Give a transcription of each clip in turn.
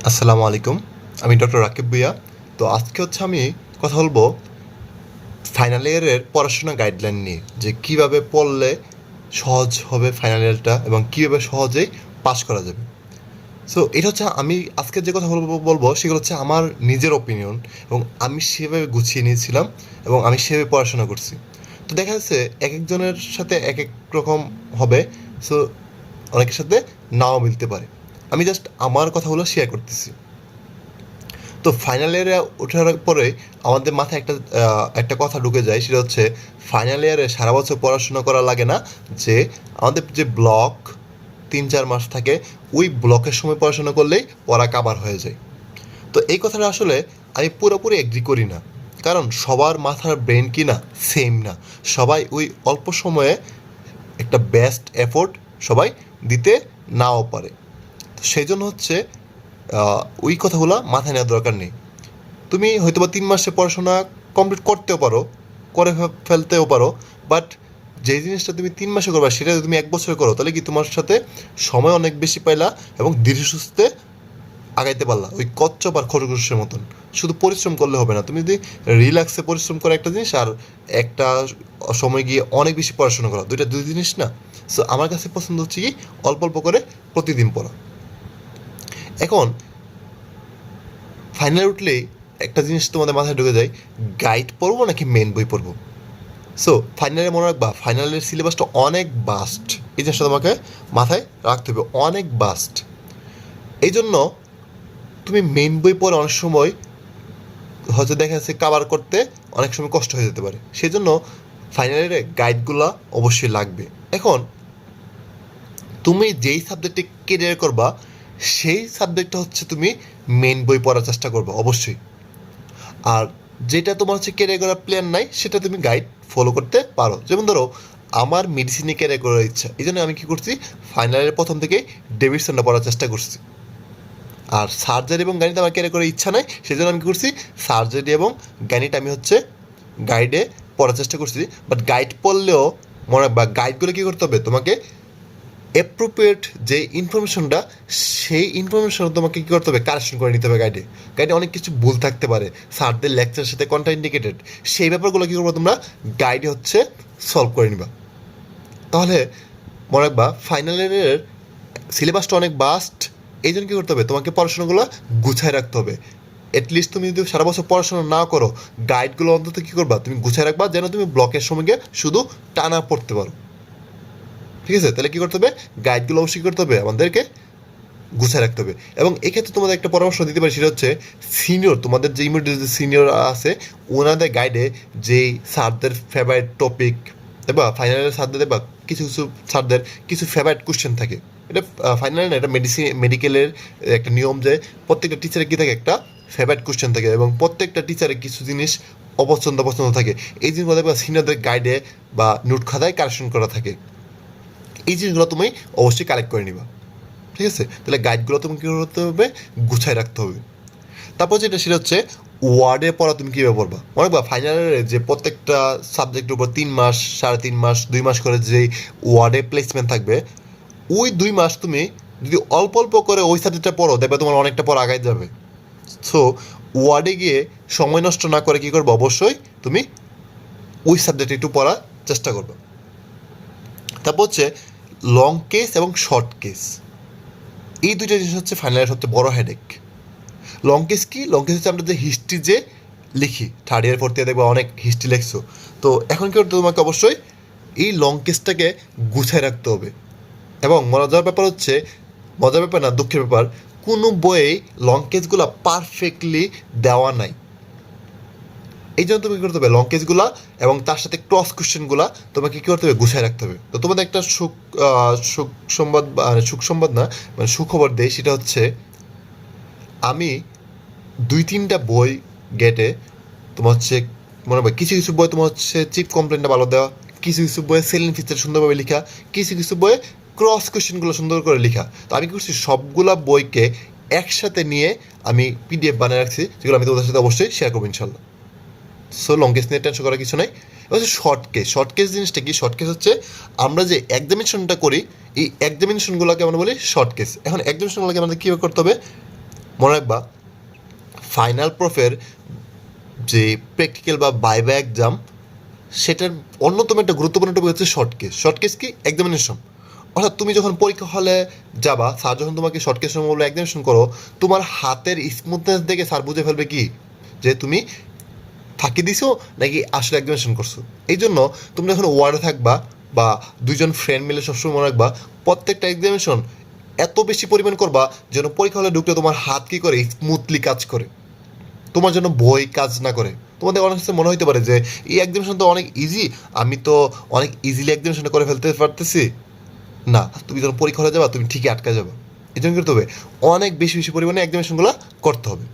আসসালামু আলাইকুম। আমি ডক্টর রাকিব ভুঁইয়া। তো আজকে আমি কথা বলবো ফাইনাল ইয়ারের পড়াশোনা গাইডলাইন নিয়ে, যে কীভাবে পড়লে সহজ হবে ফাইনাল ইয়ারটা এবং কীভাবে সহজেই পাস করা যাবে। সো এটা আমি আজকে যে কথা বলবো সেগুলো আমার নিজের ওপিনিয়ন, এবং আমি সেভাবে গুছিয়ে নিয়েছিলাম এবং আমি সেভাবে পড়াশোনা করছি। তো দেখা যাচ্ছে এক একজনের সাথে এক এক রকম হবে। সো অনেকের সাথে নাও মিলতে পারে। আমি জাস্ট আমার কথাগুলো শেয়ার করতেছি। তো ফাইনাল ইয়ারে ওঠার পরে আমাদের মাথায় একটা কথা ঢুকে যায়, সেটা হচ্ছে ফাইনাল ইয়ারে সারা বছর পড়াশোনা করা লাগে না, যে আমাদের যে ব্লক 3-4 মাস থাকে, ওই ব্লকের সময় পড়াশোনা করলেই পড়া কাভার হয়ে যায়। তো এই কথাটা আসলে আমি পুরোপুরি এগ্রি করি না, কারণ সবার মাথার ব্রেন কি না সেম না। সবাই ওই অল্প সময়ে একটা বেস্ট এফোর্ট সবাই দিতে নাও পারে। তো সেই জন্য ওই কথাগুলো মাথায় নেওয়ার দরকার নেই। তুমি হয়তো বা 3 মাসে পড়াশোনা কমপ্লিট করতেও পারো, করে ফেলতেও পারো, বাট যে জিনিসটা তুমি 3 মাসে করবা সেটা যদি তুমি 1 বছরে করো, তাহলে কি তোমার সাথে সময় অনেক বেশি পাইলা এবং ধীরে সুস্থে আগাইতে পারলা, ওই কচ্ছপ আর খরগোশের মতন। শুধু পরিশ্রম করলে হবে না, তুমি যদি রিল্যাক্সে পরিশ্রম করো একটা জিনিস, আর একটা সময় গিয়ে অনেক বেশি পড়াশোনা করা, দুই জিনিস না। সো আমার কাছে পছন্দ হচ্ছে কি অল্প অল্প করে প্রতিদিন পড়া। এখন ফাইনাল উঠলেই একটা জিনিস তোমাদের মাথায় ঢুকে যায়, গাইড পড়বো নাকি মেন বই পড়বো। সো ফাইনালে মনে রাখবা, ফাইনালের সিলেবাসটা অনেক বাস্ট। এই জিনিসটা তোমাকে মাথায় রাখতে হবে, অনেক বাস্ট। এই জন্য তুমি মেন বই পড়ে অনেক সময় হয়তো দেখা যাচ্ছে কাভার করতে অনেক সময় কষ্ট হয়ে যেতে পারে। সেই জন্য ফাইনালের গাইডগুলো অবশ্যই লাগবে। এখন তুমি যেই সাবজেক্টে কেরিয়ার করবা, সেই সাবজেক্টটা তুমি মেন বই পড়ার চেষ্টা করবে অবশ্যই। আর যেটা তোমার ক্যারিয়ার করার প্ল্যান নাই, সেটা তুমি গাইড ফলো করতে পারো। যেমন ধরো, আমার মেডিসিনে ক্যারিয়ার করার ইচ্ছা, এই জন্য আমি কী করছি, ফাইনালের প্রথম থেকেই ডেভিডসনটা পড়ার চেষ্টা করছি। আর সার্জারি এবং গাণিত আমার ক্যারিয়ার করার ইচ্ছা নাই, সেই জন্য আমি কী করছি, সার্জারি এবং গাণিত আমি গাইডে পড়ার চেষ্টা করছি। বাট গাইড পড়লেও মনে রাখবা, গাইডগুলো কী করতে হবে, তোমাকে অ্যাপ্রোপ্রিয়েট যে ইনফরমেশনটা, সেই ইনফরমেশন তোমাকে কী করতে হবে, কারেকশন করে নিতে হবে। গাইডে অনেক কিছু ভুল থাকতে পারে, স্যারদের লেকচারের সাথে কন্ট্রাইন্ডিকেটেড, সেই ব্যাপারগুলো কী করবো, তোমরা গাইডে সলভ করে নিবা। তাহলে মনে রাখবা, ফাইনাল ইয়ারের সিলেবাসটা অনেক বাস্ট। এই জন্য কী করতে হবে, তোমাকে পড়াশোনাগুলো গুছায় রাখতে হবে। অ্যাটলিস্ট তুমি যদি সারা বছর পড়াশোনা না করো, গাইডগুলো অন্তত কী করবা, তুমি গুছায় রাখবা, যেন তুমি ব্লকের সময় গিয়ে শুধু টানা পড়তে পারো। ঠিক আছে, তাহলে কী করতে হবে, গাইডগুলো অবশ্যই করতে হবে, আমাদেরকে গুছিয়ে রাখতে হবে। এবং এক্ষেত্রে তোমাদের একটা পরামর্শ দিতে পারি, সেটা হচ্ছে সিনিয়র, তোমাদের যে ইমিডিয়েট যে সিনিয়র আছে, ওনাদের গাইডে যেই স্যারদের ফেভারিট টপিক, বা ফাইনালের স্যারদের বা কিছু কিছু স্যারদের কিছু ফেভারিট কোশ্চেন থাকে। এটা ফাইনালে না, এটা মেডিকেলের একটা নিয়ম, যে প্রত্যেকটা টিচারের কী থাকে, একটা ফেভারিট কোশ্চেন থাকে, এবং প্রত্যেকটা টিচারের কিছু জিনিস অপছন্দ থাকে। এই জিনিসগুলো দেখবা সিনিয়রদের গাইডে বা নোট খাতায় কারেকশন করা থাকে। এই জিনিসগুলো তুমি অবশ্যই কালেক্ট করে নিবা। ঠিক আছে, তাহলে গাইডগুলো তুমি কী করতে হবে, গুছায় রাখতে হবে। তারপর সেটা হচ্ছে ওয়ার্ডে পড়া তুমি কীভাবে পড়বা। মনে রাখবা, ফাইনালের যে প্রত্যেকটা সাবজেক্টের উপর 3 মাস, 3.5 মাস, 2 মাস করে যেই ওয়ার্ডে প্লেসমেন্ট থাকবে, ওই 2 মাস তুমি যদি অল্প অল্প করে ওই সাবজেক্টটা পড়ো, দেখবে তোমার অনেকটা পর আগায় যাবে। সো ওয়ার্ডে গিয়ে সময় নষ্ট না করে কী করবো, অবশ্যই তুমি ওই সাবজেক্টে একটু পড়ার চেষ্টা করবে। তারপর লং কেস এবং শর্ট কেস, এই দুইটা জিনিস ফাইনালের সবচেয়ে বড় হেডেক। লং কেস কি? লং কেস আমরা যে হিস্ট্রি যে লিখি, থার্ড ইয়ার ফোর্থ ইয়ার দেখবো অনেক হিস্ট্রি লিখছো, তো এখন কি করতে, তোমাকে অবশ্যই এই লং কেসটাকে গুছায় রাখতে হবে। এবং মজার ব্যাপার না, দুঃখের ব্যাপার, কোনো বইয়ে লং কেসগুলো পারফেক্টলি দেওয়া নাই। এই জন্য তুমি কী করতে হবে, লং কেসগুলো এবং তার সাথে ক্রস কোশ্চেনগুলো তোমাকে কী করতে হবে, গুছায় রাখতে হবে। তো তোমাদের একটা সুখবর দেয়, সেটা আমি 2-3টা বই গেটে তোমার মনে হয় কিছু কিছু বই তোমার চিপ কমপ্লেনটা ভালো দেওয়া, কিছু কিছু বইয়ে সেলিং ফিচার সুন্দরভাবে লেখা, কিছু কিছু বইয়ে ক্রস কোশ্চেনগুলো সুন্দর করে লেখা। তো আমি কী করছি, সবগুলা বইকে একসাথে নিয়ে আমি PDF বানিয়ে রাখছি, যেগুলো আমি তোমাদের সাথে অবশ্যই শেয়ার করবো ইনশাল্লাহ। সো লং কেস নিয়ে টেনশন করার কিছু নাই। এবার শর্ট কেস জিনিসটা কি? শর্ট কেস আমরা যে এক্সামিনেশনটা করি, এই এক্সামিনেশনগুলোকে আমরা বলি শর্ট কেস। এখন এক্সামিনেশনগুলোকে আমাদের কীভাবে করতে হবে, মনে রাখবা ফাইনাল প্রফের যে প্র্যাকটিক্যাল বা ভাইভা এক্সাম সেটার অন্যতম একটা গুরুত্বপূর্ণ টপিক হচ্ছে শর্ট কেস। শর্ট কেস কি? এক্সামিনেশন। অর্থাৎ তুমি যখন পরীক্ষা হলে যাবা, স্যার যখন তোমাকে শর্ট কেস বলে এক্সামিনেশন করো, তোমার হাতের স্মুথনেস দেখে স্যার বুঝে ফেলবে কি যে তুমি ফাঁকি দিছো নাকি আসলে এক্সামিনেশন করছো। এই জন্য তুমি যখন ওয়ার্ডে থাকবা বা দুইজন ফ্রেন্ড মিলে সবসময় মনে রাখবা প্রত্যেকটা এক্সামিনেশন এত বেশি পরিমাণ করবা যেন পরীক্ষা হলে ঢুকলে তোমার হাত কী করে স্মুথলি কাজ করে, তোমার জন্য বই কাজ না করে। তোমাদের অনেক সময় মনে হতে পারে যে এই এক্সামিনেশন তো অনেক ইজি, আমি তো অনেক ইজিলি এক্সামিনেশন করে ফেলতে পারতেছি। না, তুমি যখন পরীক্ষা হলে যাবা তুমি ঠিকই আটকা যাবে। এই জন্য করতে হবে অনেক বেশি বেশি পরিমাণে এক্সামিনেশনগুলো করতে হবে।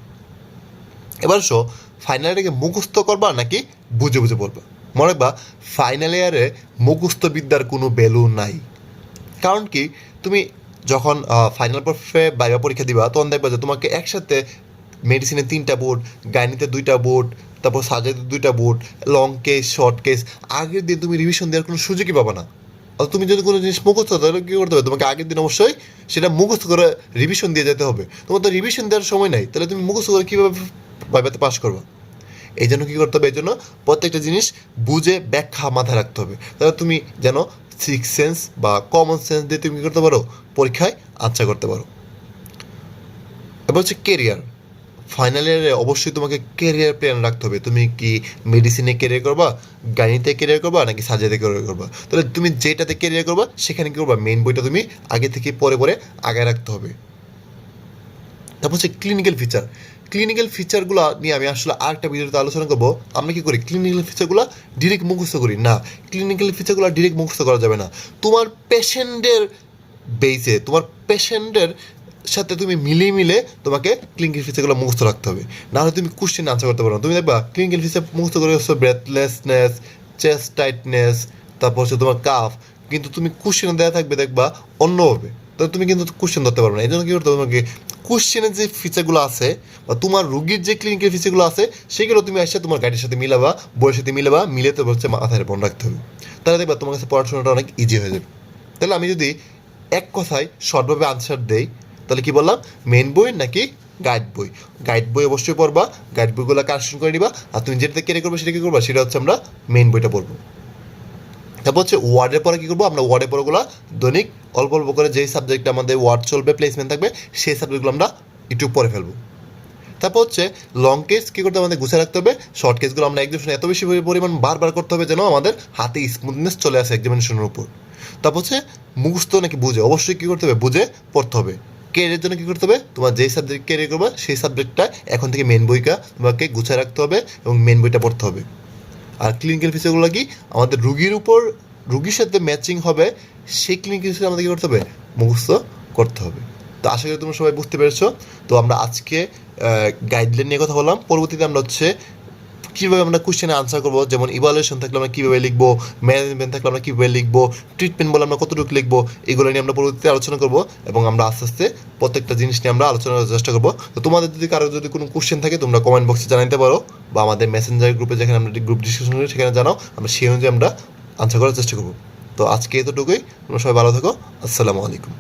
এবার ফাইনাল ইয়ারে মুখস্থ করবা নাকি বুঝে বুঝে পড়বা? মনে রাখবা ফাইনাল ইয়ারে মুখস্থ বিদ্যার কোনো ভ্যালু নাই। কারণ কি, তুমি যখন ফাইনাল ভাইভা পরীক্ষা দিবা তখন দেখবা যে তোমাকে একসাথে মেডিসিনে 3টা বোর্ড, গাইনিতে 2টা বোর্ড, তারপর সার্জারিতে 2টা board, long case short case, আগের দিন তুমি রিভিশন দেওয়ার কোনো সুযোগই পাবা না। অর্থাৎ তুমি যদি কোনো জিনিস মুখস্থ তাহলে কী করতে হবে, তোমাকে আগের দিন অবশ্যই সেটা মুখস্থ করে রিভিশন দিয়ে যেতে হবে। তোমার তো রিভিশন দেওয়ার সময় নাই, তাহলে তুমি মুখস্থ করে কীভাবে ভাইভাতে পাস করবা? এই জন্য কী করতে হবে, এই জন্য প্রত্যেকটা জিনিস বুঝে ব্যাখ্যা মাথায় রাখতে হবে। তাহলে তুমি যেন সিক্স সেন্স বা কমন সেন্স দিয়ে তুমি কী করতে পারো, পরীক্ষায় আনসার করতে পারো। এবার হচ্ছে কেরিয়ার। ফাইনাল ইয়ারে অবশ্যই তোমাকে কেরিয়ার প্ল্যান রাখতে হবে। তুমি কি মেডিসিনে কেরিয়ার করবা, গাইনিতে কেরিয়ার করবা নাকি সার্জারিতে কেরিয়ার করবা? তাহলে তুমি যেটাতে কেরিয়ার করবা সেখানে কী করবা, মেইন বইটা তুমি আগে থেকে পরে পরে আগায় রাখতে হবে। তারপর হচ্ছে ক্লিনিক্যাল ফিচার। ক্লিনিক্যাল ফিচারগুলো নিয়ে আমি আসলে আরেকটা ভিডিওতে আলোচনা করবো। আমরা কী করি, ক্লিনিক্যাল ফিচারগুলো ডিরেক্ট মুখস্থ করি না। ক্লিনিক্যাল ফিচারগুলো ডিরেক্ট মুখস্থ করা যাবে না। তোমার পেশেন্টের বেসে, তোমার পেশেন্টের সাথে তুমি মিলিয়ে মিলে তোমাকে ক্লিনিক্যাল ফিচারগুলো মুখস্থ রাখতে হবে, নাহলে তুমি কোশ্চেন আনসার করতে পারো না। তুমি দেখবা ক্লিনিক্যাল ফিচার মুখস্থ করে হচ্ছে ব্রেথলেসনেস, চেস্ট টাইটনেস, তারপর হচ্ছে তোমার কাফ, কিন্তু তুমি কোশ্চেনে দেওয়া থাকবে দেখবা অন্যভাবে, তাহলে তুমি কিন্তু কোশ্চেন ধরতে পারবে না। এই জন্য কী করতে হবে, তোমাকে কোশ্চেনের যে ফিচারগুলো আছে বা তোমার রুগীর যে ক্লিনিক্যাল ফিচারগুলো আছে সেগুলো তুমি এসে তোমার গাইডের সাথে মিলাবা, বইয়ের সাথে মিলাবা, মিলে তো হচ্ছে মাথায় মনে রাখতে হবে। তাহলে দেখবা তোমার কাছে পড়াশোনাটা অনেক ইজি হয়ে যাবে। তাহলে আমি যদি এক কথায় শর্টভাবে আনসার দেই, তাহলে কি বললাম, মেন বই নাকি গাইড বই? গাইড বই অবশ্যই পড়বা, গাইড বইগুলো কারেকশন করে নিবা, আর তুমি যেটাতে কেড়ে করবে সেটা কী করবা, সেটা হচ্ছে আমরা মেন বইটা পড়বো। তারপর হচ্ছে ওয়ার্ডের পরে কী করবো, আমরা ওয়ার্ডের পরেগুলো দৈনিক অল্প অল্প করে যেই সাবজেক্টে আমাদের ওয়ার্ড চলবে, প্লেসমেন্ট থাকবে, সেই সাবজেক্টগুলো আমরা একটু পরে ফেলবো। তারপর হচ্ছে লং কেস কী করতে আমাদের গুছিয়ে রাখতে হবে, শর্ট কেসগুলো আমরা এক্সামিনেশনে এত বেশি পরিমাণ বারবার করতে হবে যেন আমাদের হাতে স্মুথনেস চলে আসে এক্সামিনেশনের উপর। তারপর হচ্ছে মুখস্থ নাকি বুঝে, অবশ্যই কী করতে হবে, বুঝে পড়তে হবে। কেরিয়ারের জন্য কী করতে হবে, তোমার যেই সাবজেক্ট কেরিয়ার করবে সেই সাবজেক্টটা এখন থেকে মেন বইটা তোমাকে গুছিয়ে রাখতে হবে এবং মেন বইটা পড়তে হবে। আর ক্লিনিক্যাল ফিচারগুলো কি, আমাদের রুগীর উপর, রুগীর সাথে ম্যাচিং হবে সেই ক্লিনিক্যাল ফিচার আমাদের কী করতে হবে, মুখস্থ করতে হবে। তো আশা করি তোমরা সবাই বুঝতে পেরেছো। তো আমরা আজকে গাইডলাইন নিয়ে কথা বললাম। পরবর্তীতে আমরা হচ্ছে কীভাবে আমরা কোশ্চেনে আনসার করবো, যেমন ইভালুয়েশন থাকলে আমরা কীভাবে লিখবো, ম্যানেজমেন্ট থাকলে আমরা কীভাবে লিখবো, ট্রিটমেন্ট বলে আমরা কতটুকু লিখবো, এগুলো নিয়ে আমরা পরবর্তীতে আলোচনা করবো এবং আমরা আস্তে আস্তে প্রত্যেকটা জিনিস নিয়ে আমরা আলোচনা করার চেষ্টা করবো। তো তোমাদের যদি কারো যদি কোনো কোশ্চেন থাকে তোমরা কমেন্ট বক্সে জানাতে পারো বা আমাদের মেসেঞ্জার গ্রুপে যেখানে আমরা গ্রুপ ডিসকাশন করি সেখানে জানাও, আমরা সেই অনুযায়ী আমরা আনসার করার চেষ্টা করবো। তো আজকে এতটুকুই, তোমরা সবাই ভালো থাকো। আসসালামু আলাইকুম।